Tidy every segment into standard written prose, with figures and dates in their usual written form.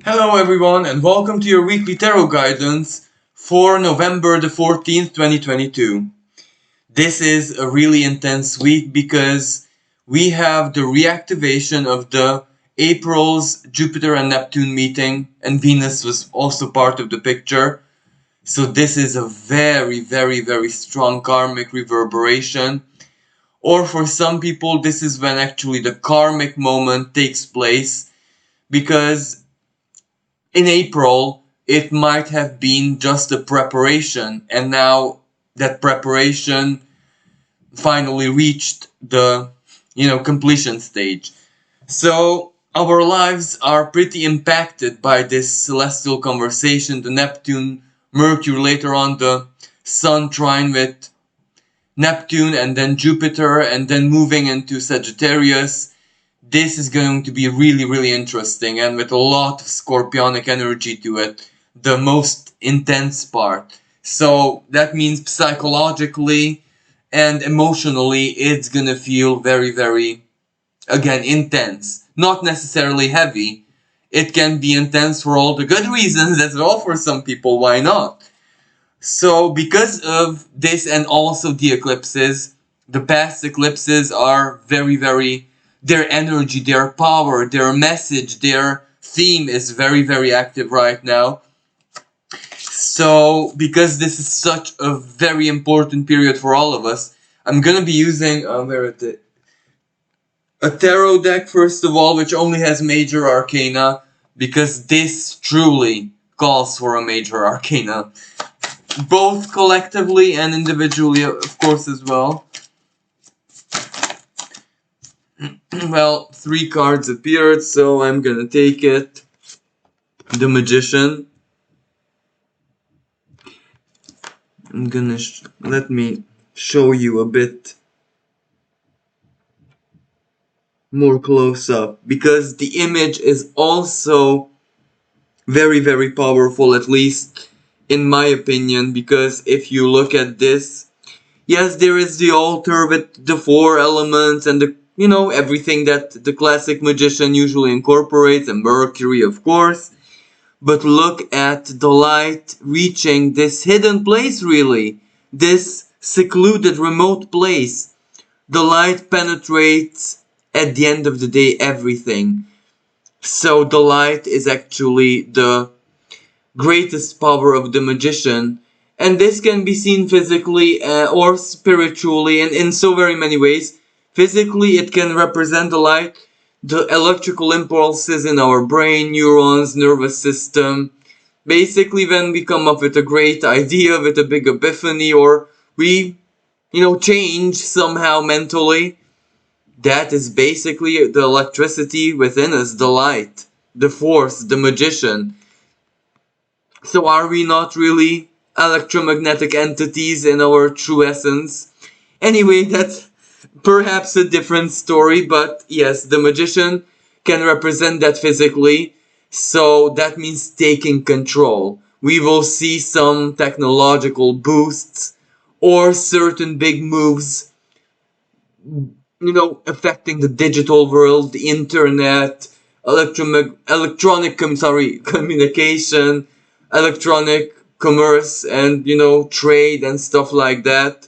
Hello everyone and welcome to your weekly tarot guidance for November the 14th, 2022. This is a really intense week because we have the reactivation of the April's Jupiter and Neptune meeting, and Venus was also part of the picture. So this is a very strong karmic reverberation. Or for some people, this is when actually the karmic moment takes place, because in April, it might have been just a preparation, and now that preparation finally reached the, completion stage. So our lives are pretty impacted by this celestial conversation, the Neptune, Mercury, later on the Sun trine with Neptune, and then Jupiter, and then moving into Sagittarius. This is going to be really interesting, and with a lot of scorpionic energy to it, the most intense part. So that means psychologically and emotionally it's gonna feel very again intense, not necessarily heavy. It can be intense for all the good reasons as well. For some people, why not? So because of this, and also the eclipses, the past eclipses are very, their energy, their power, their message, their theme is very active right now. So because this is such a very important period for all of us, I'm gonna be using a tarot deck first of all, which only has major arcana, because this truly calls for a major arcana, both collectively and individually, of course, as well. Well, 3 cards appeared, so I'm gonna take it. The Magician. I'm gonna let me show you a bit more close up, because the image is also very powerful, at least in my opinion, because if you look at this, yes, there is the altar with the 4 elements and the, everything that the classic magician usually incorporates, and Mercury, of course. But look at the light reaching this hidden place, really. This secluded, remote place. The light penetrates, at the end of the day, everything. So the light is actually the greatest power of the magician. And this can be seen physically or spiritually, and in so very many ways. Physically, it can represent the light, the electrical impulses in our brain, neurons, nervous system. Basically, when we come up with a great idea, with a big epiphany, or we, change somehow mentally, that is basically the electricity within us, the light, the force, the magician. So are we not really electromagnetic entities in our true essence? Anyway, that's perhaps a different story, but yes, the magician can represent that physically, so that means taking control. We will see some technological boosts or certain big moves, affecting the digital world, the internet, electronic communication, electronic commerce, and trade and stuff like that.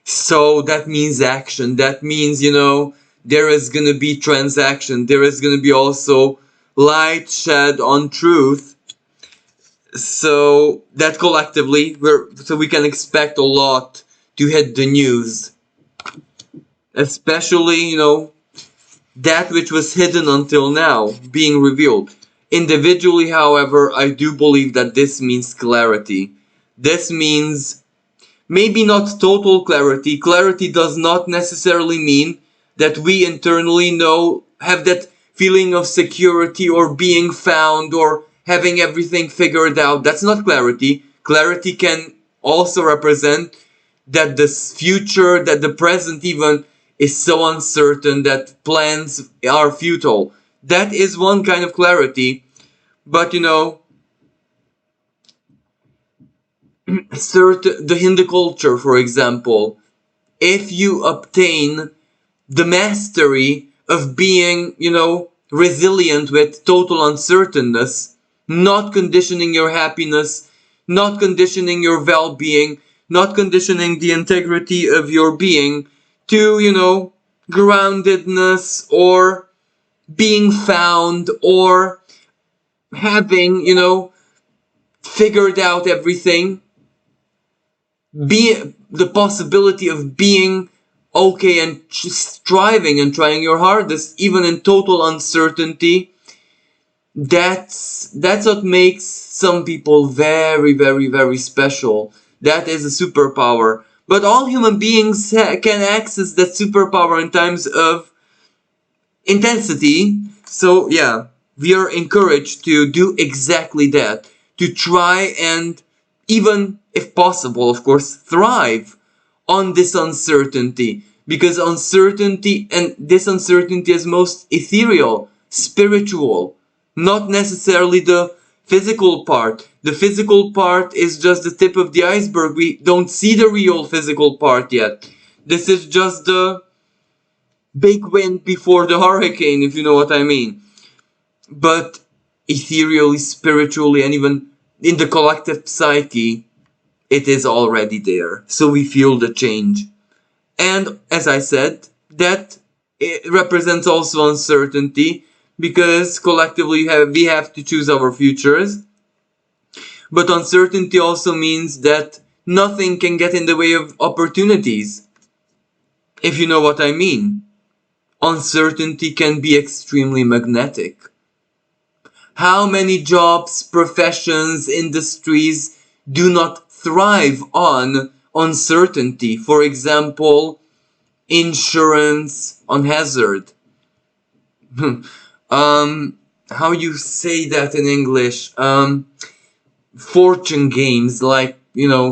So that means action. That means, there is gonna be transaction. There is gonna be also light shed on truth. So that collectively, we can expect a lot to hit the news. Especially, that which was hidden until now being revealed. Individually, however, I do believe that this means clarity. This means maybe not total clarity. Clarity does not necessarily mean that we internally have that feeling of security or being found or having everything figured out. That's not clarity. Clarity can also represent that the future, that the present even, is so uncertain that plans are futile. That is one kind of clarity. But the Hindu culture, for example, if you obtain the mastery of being, resilient with total uncertainness, not conditioning your happiness, not conditioning your well-being, not conditioning the integrity of your being to, groundedness or being found or having, figured out everything. Be the possibility of being okay and striving and trying your hardest even in total uncertainty. That's what makes some people very, very, very special. That is a superpower. But all human beings can access that superpower in times of intensity. So yeah, we are encouraged to do exactly that, to try and, even if possible, of course, thrive on this uncertainty, because uncertainty and this uncertainty is most ethereal, spiritual, not necessarily the physical part. The physical part is just the tip of the iceberg. We don't see the real physical part yet. This is just the big wind before the hurricane, if you know what I mean. But ethereally, spiritually, and even in the collective psyche, it is already there. So we feel the change. And as I said, that it represents also uncertainty, because collectively we have to choose our futures. But uncertainty also means that nothing can get in the way of opportunities, if you know what I mean. Uncertainty can be extremely magnetic. How many jobs, professions, industries do not thrive on uncertainty? For example, insurance on hazard. How you say that in English? Fortune games like,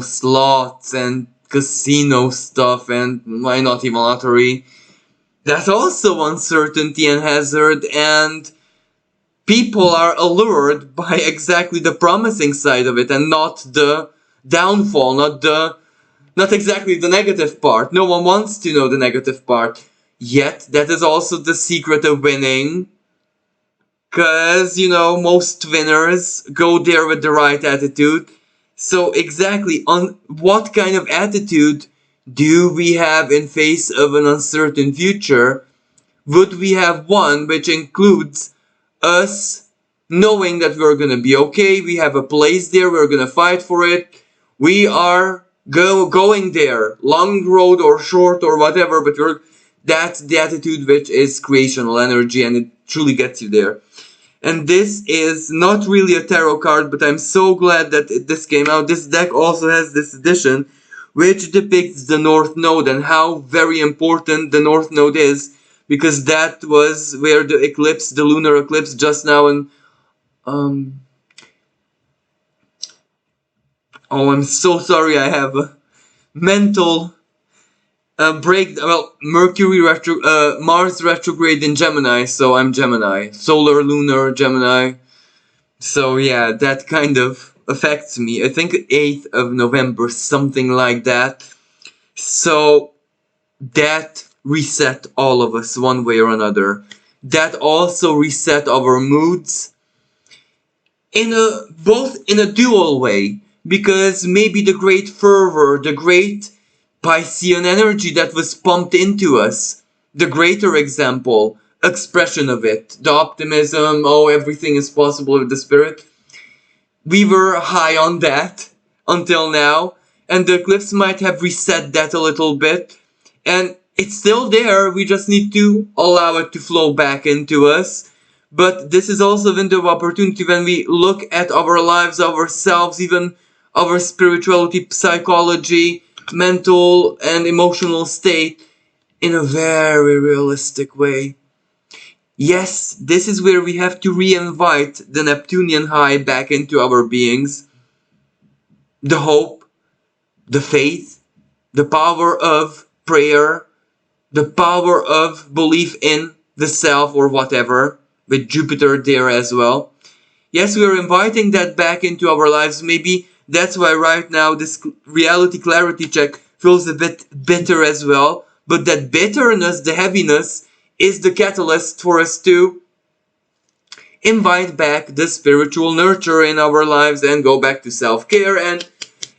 slots and casino stuff, and why not even lottery? That's also uncertainty and hazard, and people are allured by exactly the promising side of it and not the downfall, not exactly the negative part. No one wants to know the negative part. Yet, that is also the secret of winning. Because, most winners go there with the right attitude. So exactly, on what kind of attitude do we have in face of an uncertain future? Would we have one which includes us knowing that we're gonna be okay, we have a place there, we're gonna fight for it, we are going there, long road or short or whatever, but that's the attitude which is creational energy, and it truly gets you there. And this is not really a tarot card, but I'm so glad that this came out. This deck also has this edition, which depicts the North Node and how very important the North Node is, because that was where the eclipse, the lunar eclipse just now, and oh, I'm so sorry, I have a mental break. Well, Mars retrograde in Gemini, so I'm Gemini, solar, lunar, Gemini. So yeah, that kind of affects me. I think 8th of November, something like that. So that reset all of us one way or another. That also reset our moods in a dual way, because maybe the great fervor, the great Piscean energy that was pumped into us, the greater expression of it, the optimism, oh, everything is possible with the spirit. We were high on that until now, and the eclipse might have reset that a little bit, and it's still there, we just need to allow it to flow back into us. But this is also a window of opportunity when we look at our lives, ourselves, even our spirituality, psychology, mental and emotional state in a very realistic way. Yes, this is where we have to re-invite the Neptunian high back into our beings. The hope, the faith, the power of prayer, the power of belief in the self or whatever, with Jupiter there as well. Yes, we are inviting that back into our lives. Maybe that's why right now this reality clarity check feels a bit bitter as well. But that bitterness, the heaviness, is the catalyst for us to invite back the spiritual nurture in our lives and go back to self-care and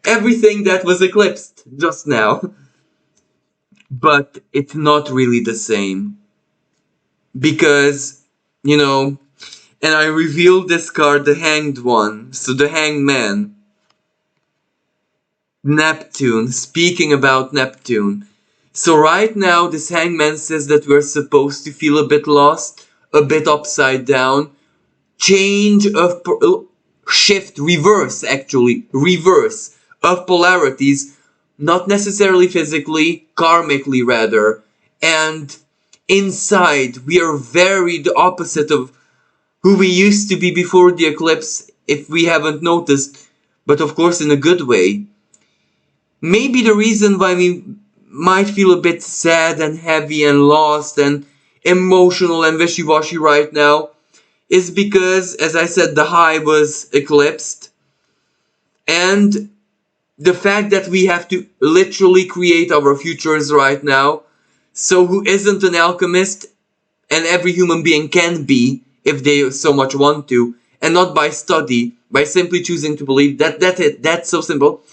everything that was eclipsed just now. But it's not really the same. Because, you know, and I revealed this card, the Hanged One. So the Hanged Man. Neptune. Speaking about Neptune. So right now, this Hangman says that we're supposed to feel a bit lost, a bit upside down. Change of shift, reverse actually, reverse of polarities, not necessarily physically, karmically rather. And inside, we are very the opposite of who we used to be before the eclipse, if we haven't noticed, but of course in a good way. Maybe the reason why we might feel a bit sad and heavy and lost and emotional and wishy-washy right now is because, as I said, the high was eclipsed, and the fact that we have to literally create our futures right now. So who isn't an alchemist, and every human being can be if they so much want to, and not by study, by simply choosing to believe. That's so simple.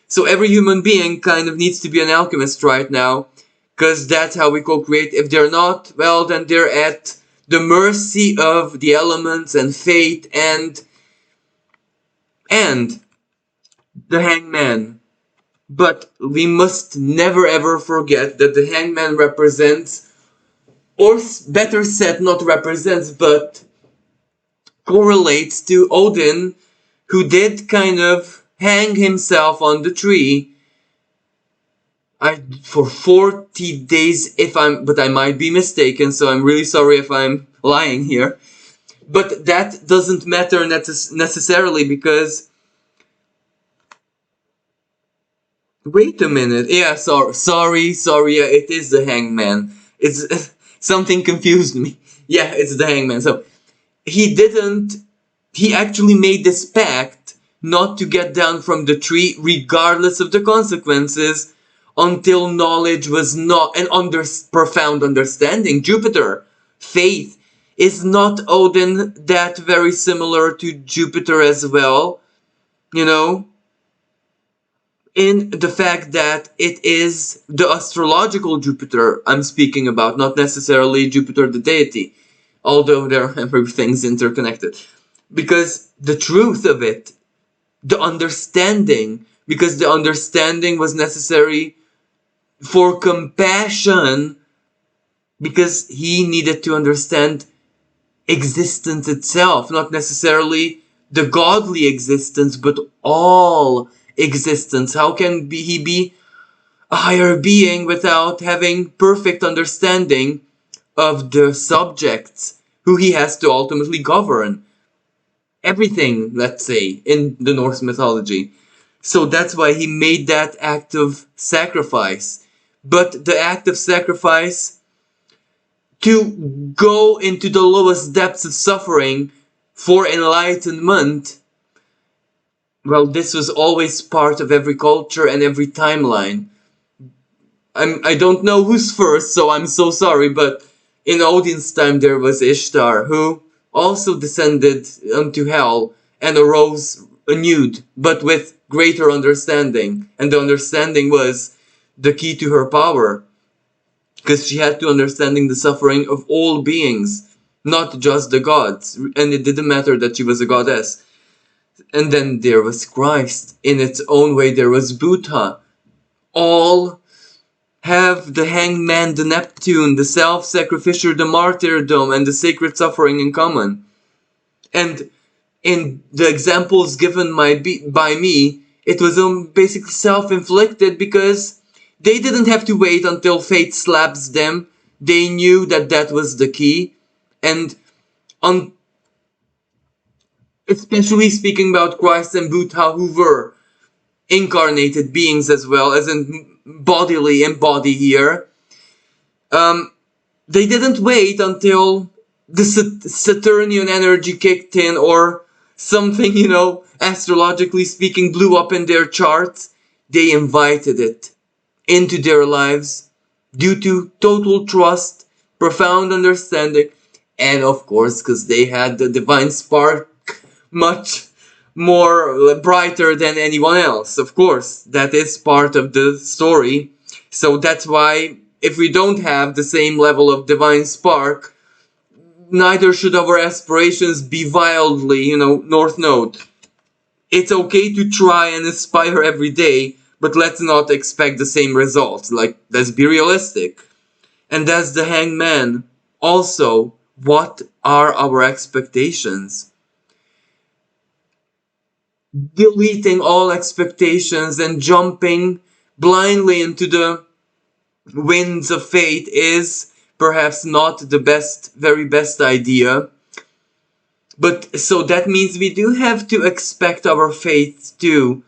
So every human being kind of needs to be an alchemist right now, because that's how we co-create. If they're not, well, then they're at the mercy of the elements and fate and the hangman. But we must never ever forget that the hangman represents, or better said, not represents, but correlates to Odin, who did kind of hang himself on the tree for 40 days, but I might be mistaken, so I'm really sorry if I'm lying here. But that doesn't matter necessarily, because wait a minute. Yeah, sorry. Yeah, it is the hangman. It's something confused me. Yeah, it's the hangman. So he actually made this pact not to get down from the tree regardless of the consequences until knowledge was not an profound understanding. Jupiter, faith, is not Odin that very similar to Jupiter as well? You know, in the fact that it is the astrological Jupiter I'm speaking about, not necessarily Jupiter the deity, although everything's interconnected. Because the truth of it, the understanding, because the understanding was necessary for compassion, because he needed to understand existence itself, not necessarily the godly existence, but all existence. How can he be a higher being without having perfect understanding of the subjects who he has to ultimately govern? Everything, let's say, in the Norse mythology. So that's why he made that act of sacrifice. But the act of sacrifice to go into the lowest depths of suffering for enlightenment, well, this was always part of every culture and every timeline. I don't know who's first, so I'm so sorry, but in Odin's time there was Ishtar, who also descended unto hell and arose renewed, but with greater understanding. And the understanding was the key to her power, because she had to understanding the suffering of all beings, not just the gods. And it didn't matter that she was a goddess. And then there was Christ. In its own way, there was Buddha. All have the hangman, the Neptune, the self-sacrificial, the martyrdom, and the sacred suffering in common. And in the examples given by me, it was basically self-inflicted, because they didn't have to wait until fate slaps them. They knew that that was the key. And especially speaking about Christ and Buddha, who were incarnated beings as well, as in bodily embody here. They didn't wait until the Saturnian energy kicked in, or something, astrologically speaking, blew up in their charts. They invited it into their lives due to total trust, profound understanding, And of course, because they had the divine spark much more brighter than anyone else. Of course, that is part of the story. So that's why if we don't have the same level of divine spark, neither should our aspirations be wildly, North Node. It's okay to try and aspire every day, but let's not expect the same results. Like, let's be realistic. And that's the hangman. Also, what are our expectations? Deleting all expectations and jumping blindly into the winds of fate is perhaps not the very best idea. But so that means we do have to expect our fate to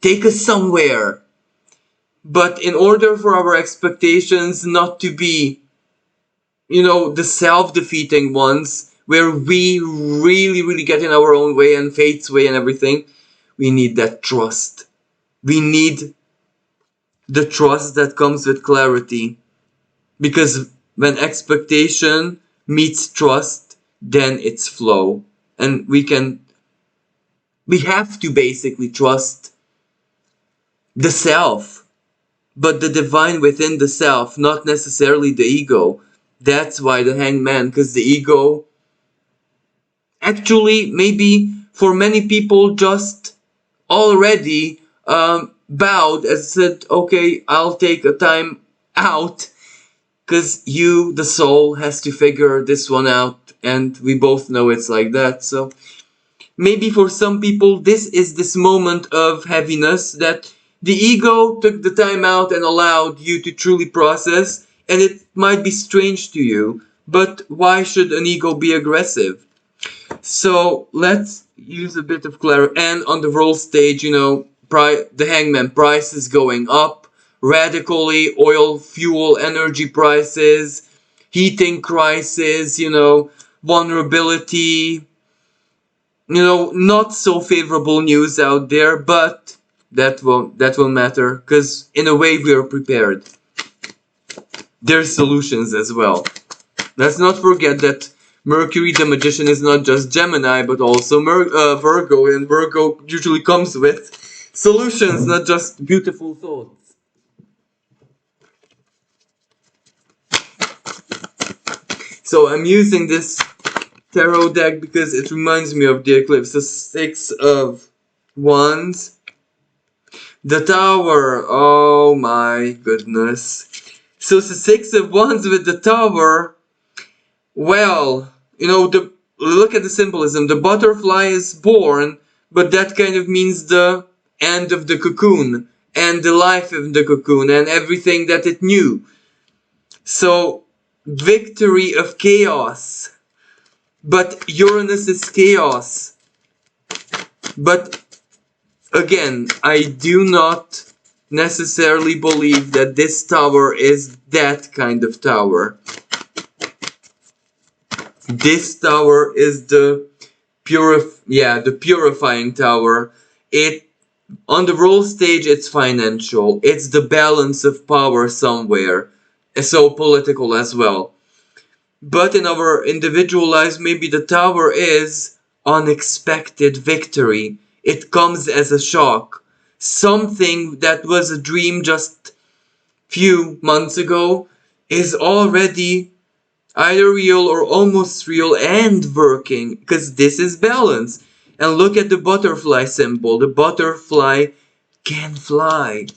take us somewhere. But in order for our expectations not to be, the self-defeating ones, where we really, really get in our own way and fate's way and everything, we need that trust. We need the trust that comes with clarity. Because when expectation meets trust, then it's flow. And we have to basically trust the self, but the divine within the self, not necessarily the ego. That's why the hangman, because the ego actually maybe for many people just already bowed and said, okay, I'll take a time out, because the soul, has to figure this one out, and we both know it's like that. So maybe for some people this moment of heaviness that the ego took the time out and allowed you to truly process, and it might be strange to you, but why should an ego be aggressive? So let's use a bit of clarity. And on the world stage, the hangman price is going up radically. Oil, fuel, energy prices, heating crisis, vulnerability, not so favorable news out there, but that won't matter, because in a way we are prepared. There's solutions as well. Let's not forget that Mercury the Magician is not just Gemini, but also Virgo, and Virgo usually comes with solutions, not just beautiful thoughts. So I'm using this tarot deck because it reminds me of the eclipse. The Six of Wands. The Tower. Oh my goodness. So the Six of Wands with the Tower. Well, look at the symbolism. The butterfly is born, but that kind of means the end of the cocoon and the life of the cocoon and everything that it knew. So, victory of chaos. But Uranus is chaos. But again, I do not necessarily believe that this tower is that kind of tower. This tower is the purifying tower. On the role stage, it's financial. It's the balance of power somewhere. So political as well. But in our individual lives, maybe the tower is unexpected victory. It comes as a shock. Something that was a dream just few months ago is already either real or almost real and working, because this is balance. And look at the butterfly symbol. The butterfly can fly.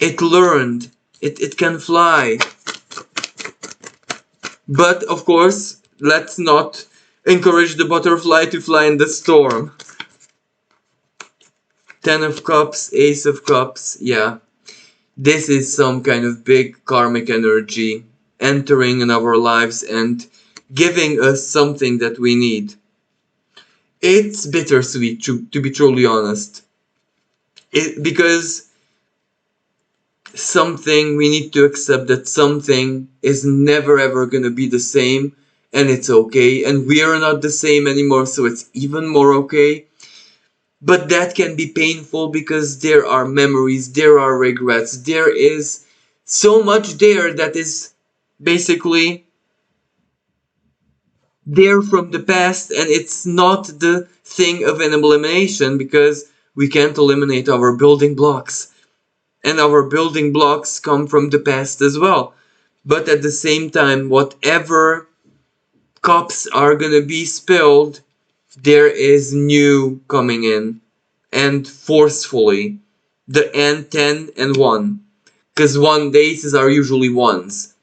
It learned. It can fly. But of course, let's not encourage the butterfly to fly in the storm. Ten of Cups, Ace of Cups, yeah. This is some kind of big karmic energy entering in our lives and giving us something that we need. It's bittersweet, to be truly honest. Because we need to accept that something is never ever gonna be the same, and it's okay, and we are not the same anymore, so it's even more okay. But that can be painful because there are memories, there are regrets, there is so much there that is basically they're from the past, and it's not the thing of an elimination, because we can't eliminate our building blocks, and our building blocks come from the past as well. But at the same time, whatever cups are gonna be spilled, there is new coming in, and forcefully. The end 10 and 1. Because the aces are usually ones.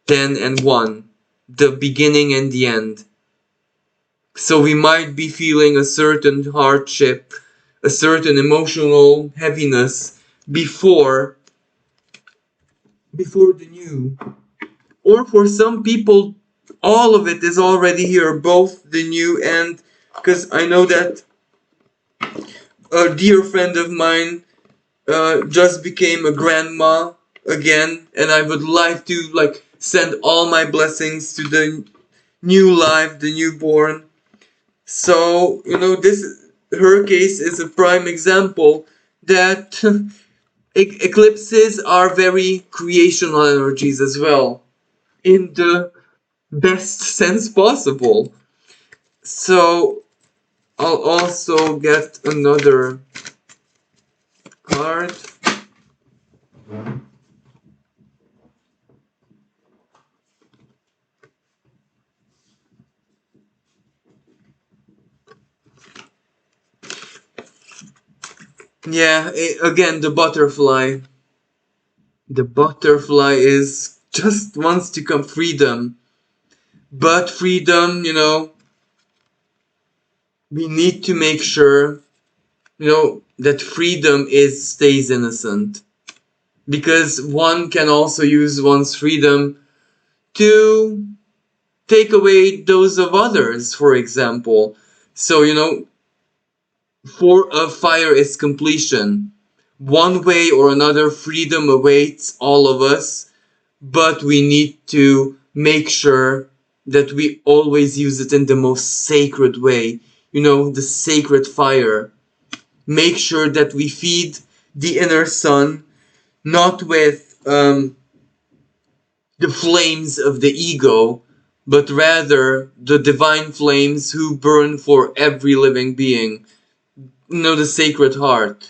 10 and 1. The beginning and the end. So we might be feeling a certain hardship, a certain emotional heaviness before the new. Or for some people, all of it is already here, both the new and, because I know that a dear friend of mine just became a grandma again, and I would like to send all my blessings to the new life, the newborn. So this her case is a prime example that eclipses are very creational energies as well, in the best sense possible. So I'll also get another card. Yeah, again, the butterfly. The butterfly is just wants to come freedom. But freedom, we need to make sure, that freedom is stays innocent. Because one can also use one's freedom to take away those of others, for example. So, for a fire is completion. One way or another, freedom awaits all of us, but we need to make sure that we always use it in the most sacred way. The sacred fire. Make sure that we feed the inner sun, not with the flames of the ego, but rather the divine flames who burn for every living being. The sacred heart.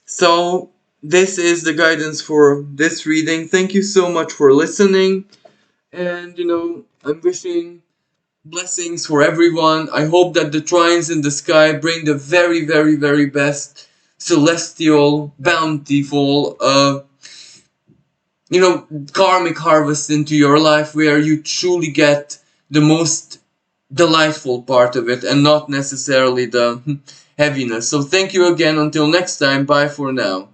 So, this is the guidance for this reading. Thank you so much for listening. And, I'm wishing blessings for everyone. I hope that the trines in the sky bring the very, very, very best celestial, bountiful, karmic harvest into your life, where you truly get the most delightful part of it and not necessarily the heaviness. So thank you again. Until next time. Bye for now.